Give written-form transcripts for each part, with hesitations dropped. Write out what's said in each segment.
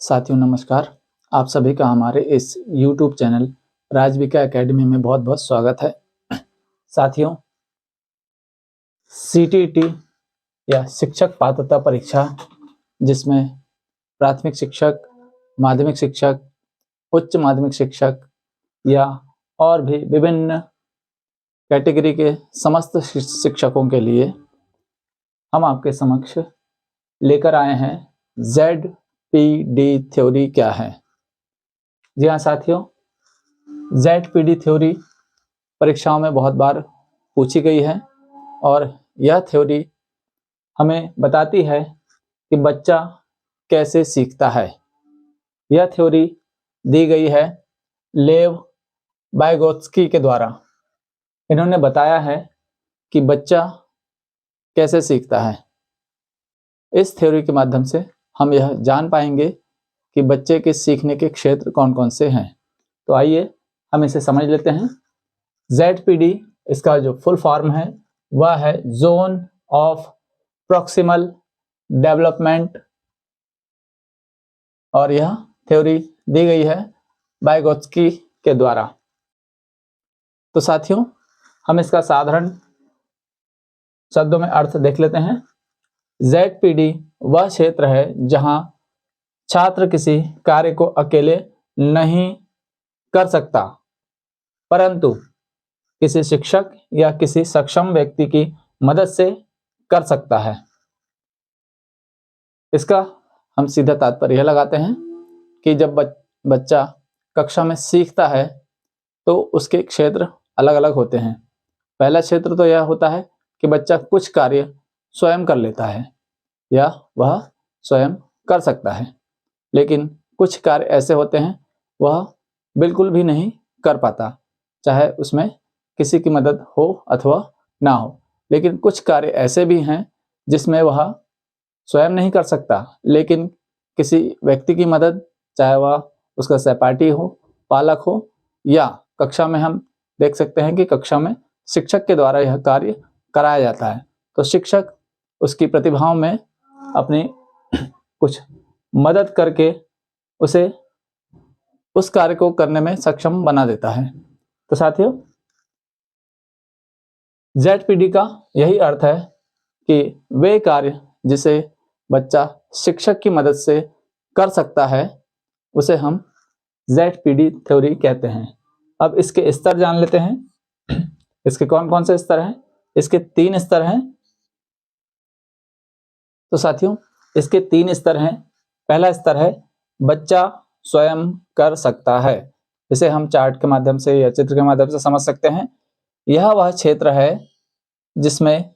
साथियों नमस्कार। आप सभी का हमारे इस YouTube चैनल राजविका एकेडमी में बहुत बहुत स्वागत है। साथियों, CTET या शिक्षक पात्रता परीक्षा, जिसमें प्राथमिक शिक्षक, माध्यमिक शिक्षक, उच्च माध्यमिक शिक्षक या और भी विभिन्न कैटेगरी के समस्त शिक्षकों के लिए हम आपके समक्ष लेकर आए हैं ZPD थ्योरी क्या है। जी हाँ साथियों, ZPD थ्योरी परीक्षाओं में बहुत बार पूछी गई है और यह थ्योरी हमें बताती है कि बच्चा कैसे सीखता है। यह थ्योरी दी गई है लेव वाइगोत्स्की के द्वारा। इन्होंने बताया है कि बच्चा कैसे सीखता है। इस थ्योरी के माध्यम से हम यह जान पाएंगे कि बच्चे के सीखने के क्षेत्र कौन कौन से हैं। तो आइए हम इसे समझ लेते हैं। ZPD, इसका जो फुल फॉर्म है वह है जोन ऑफ प्रॉक्सिमल डेवलपमेंट, और यह थ्योरी दी गई है वाइगोत्स्की के द्वारा। तो साथियों, हम इसका साधारण शब्दों में अर्थ देख लेते हैं। ZPD वह क्षेत्र है जहां छात्र किसी कार्य को अकेले नहीं कर सकता, परंतु किसी शिक्षक या किसी सक्षम व्यक्ति की मदद से कर सकता है। इसका हम सीधा तात्पर्य यह लगाते हैं कि जब बच्चा कक्षा में सीखता है तो उसके क्षेत्र अलग अलग होते हैं। पहला क्षेत्र तो यह होता है कि बच्चा कुछ कार्य स्वयं कर लेता है या वह स्वयं कर सकता है, लेकिन कुछ कार्य ऐसे होते हैं वह बिल्कुल भी नहीं कर पाता, चाहे उसमें किसी की मदद हो अथवा ना हो। लेकिन कुछ कार्य ऐसे भी हैं जिसमें वह स्वयं नहीं कर सकता, लेकिन किसी व्यक्ति की मदद, चाहे वह उसका सहपाठी हो, पालक हो, या कक्षा में हम देख सकते हैं कि कक्षा में शिक्षक के द्वारा यह कार्य कराया जाता है। तो शिक्षक उसकी प्रतिभाओं में अपनी कुछ मदद करके उसे उस कार्य को करने में सक्षम बना देता है। तो साथियों, ZPD का यही अर्थ है कि वे कार्य जिसे बच्चा शिक्षक की मदद से कर सकता है उसे हम ZPD थ्योरी कहते हैं। अब इसके स्तर जान लेते हैं। इसके कौन कौन से स्तर हैं? इसके 3 स्तर हैं। तो साथियों, इसके 3 स्तर हैं। पहला स्तर है बच्चा स्वयं कर सकता है। इसे हम चार्ट के माध्यम से या चित्र के माध्यम से समझ सकते हैं। यह वह क्षेत्र है जिसमें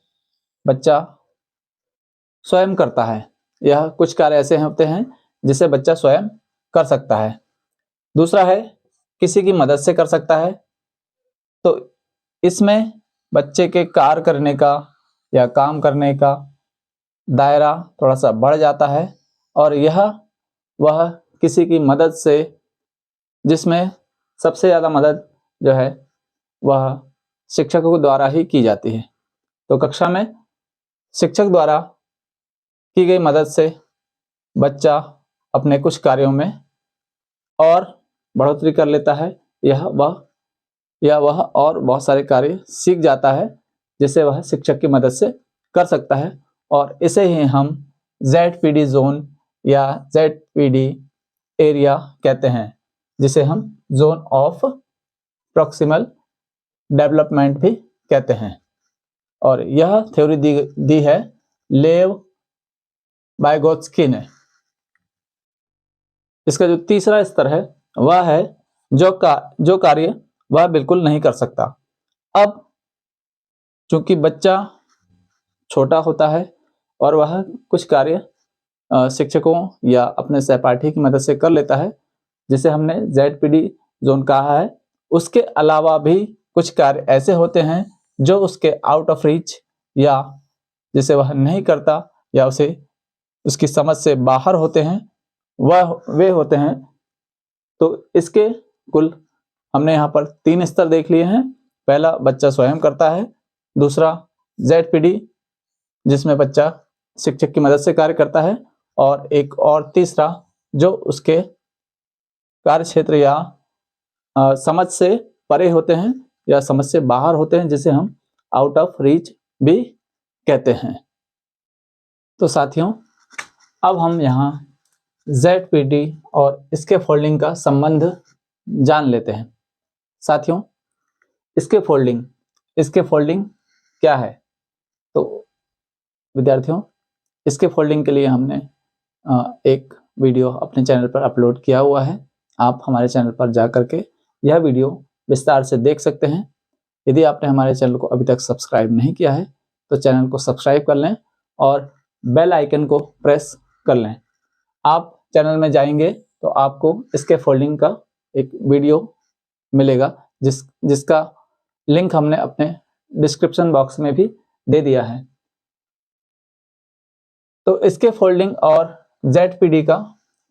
बच्चा स्वयं करता है। यह कुछ कार्य ऐसे होते हैं जिसे बच्चा स्वयं कर सकता है। दूसरा है किसी की मदद से कर सकता है। तो इसमें बच्चे के कार्य करने का या काम करने का दायरा थोड़ा सा बढ़ जाता है, और यह वह किसी की मदद से, जिसमें सबसे ज़्यादा मदद जो है वह शिक्षकों के द्वारा ही की जाती है। तो कक्षा में शिक्षक द्वारा की गई मदद से बच्चा अपने कुछ कार्यों में और बढ़ोतरी कर लेता है। यह वह और बहुत सारे कार्य सीख जाता है जिसे वह शिक्षक की मदद से कर सकता है, और इसे ही हम ZPD जोन या ZPD एरिया कहते हैं, जिसे हम जोन ऑफ प्रॉक्सिमल डेवलपमेंट भी कहते हैं। और यह थ्योरी दी है लेव वाइगोत्स्की ने। इसका जो तीसरा स्तर है वह है जो कार्य वह बिल्कुल नहीं कर सकता। अब चूंकि बच्चा छोटा होता है और वह कुछ कार्य शिक्षकों या अपने सहपाठी की मदद से कर लेता है, जिसे हमने ZPD जोन कहा है। उसके अलावा भी कुछ कार्य ऐसे होते हैं जो उसके आउट ऑफ रीच या जिसे वह नहीं करता या उसे उसकी समझ से बाहर होते हैं, वे होते हैं। तो इसके कुल हमने यहाँ पर 3 स्तर देख लिए हैं। पहला बच्चा स्वयं करता है, दूसरा ZPD जिसमें बच्चा शिक्षक की मदद से कार्य करता है, और एक और तीसरा जो उसके कार्य क्षेत्र या समझ से परे होते हैं या समझ से बाहर होते हैं, जिसे हम आउट ऑफ रीच भी कहते हैं। तो साथियों, अब हम यहाँ ZPD और इसके फोल्डिंग का संबंध जान लेते हैं। साथियों, इसके फोल्डिंग क्या है? तो विद्यार्थियों, इसके फोल्डिंग के लिए हमने एक वीडियो अपने चैनल पर अपलोड किया हुआ है। आप हमारे चैनल पर जा करके यह वीडियो विस्तार से देख सकते हैं। यदि आपने हमारे चैनल को अभी तक सब्सक्राइब नहीं किया है तो चैनल को सब्सक्राइब कर लें और बेल आइकन को प्रेस कर लें। आप चैनल में जाएंगे तो आपको इसके फोल्डिंग का एक वीडियो मिलेगा, जिसका लिंक हमने अपने डिस्क्रिप्शन बॉक्स में भी दे दिया है। तो इसके फोल्डिंग और ZPD का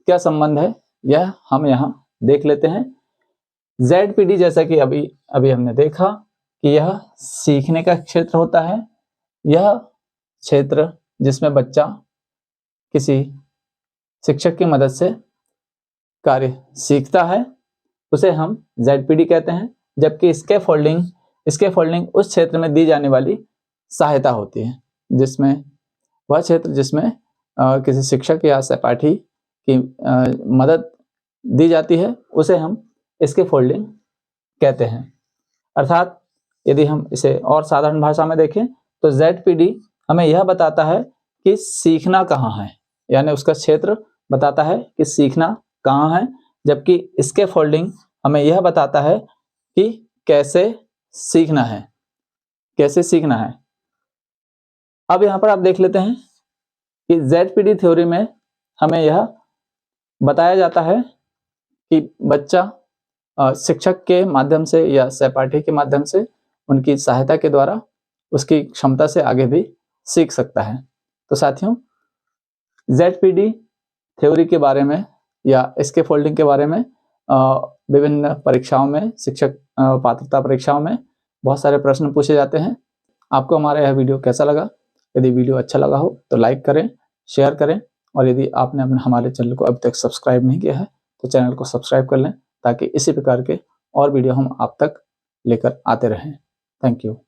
क्या संबंध है, यह हम यहाँ देख लेते हैं। ZPD जैसा कि अभी हमने देखा कि यह सीखने का क्षेत्र होता है। यह क्षेत्र जिसमें बच्चा किसी शिक्षक की मदद से कार्य सीखता है, उसे हम ZPD कहते हैं। जबकि इसके फोल्डिंग उस क्षेत्र में दी जाने वाली सहायता होती है, जिसमें वह क्षेत्र जिसमें किसी शिक्षक या सहपाठी की मदद दी जाती है, उसे हम इसके फोल्डिंग कहते हैं। अर्थात यदि हम इसे और साधारण भाषा में देखें तो ZPD हमें यह बताता है कि सीखना कहाँ है, यानी उसका क्षेत्र बताता है कि सीखना कहाँ है। जबकि इसके फोल्डिंग हमें यह बताता है कि कैसे सीखना है। अब यहाँ पर आप देख लेते हैं कि ZPD थ्योरी में हमें यह बताया जाता है कि बच्चा शिक्षक के माध्यम से या सहपाठी के माध्यम से उनकी सहायता के द्वारा उसकी क्षमता से आगे भी सीख सकता है। तो साथियों, ZPD थ्योरी के बारे में या इसके फोल्डिंग के बारे में विभिन्न परीक्षाओं में, शिक्षक पात्रता परीक्षाओं में बहुत सारे प्रश्न पूछे जाते हैं। आपको हमारा यह वीडियो कैसा लगा? यदि वीडियो अच्छा लगा हो तो लाइक करें, शेयर करें, और यदि आपने हमारे चैनल को अभी तक सब्सक्राइब नहीं किया है तो चैनल को सब्सक्राइब कर लें, ताकि इसी प्रकार के और वीडियो हम आप तक लेकर आते रहें। Thank you.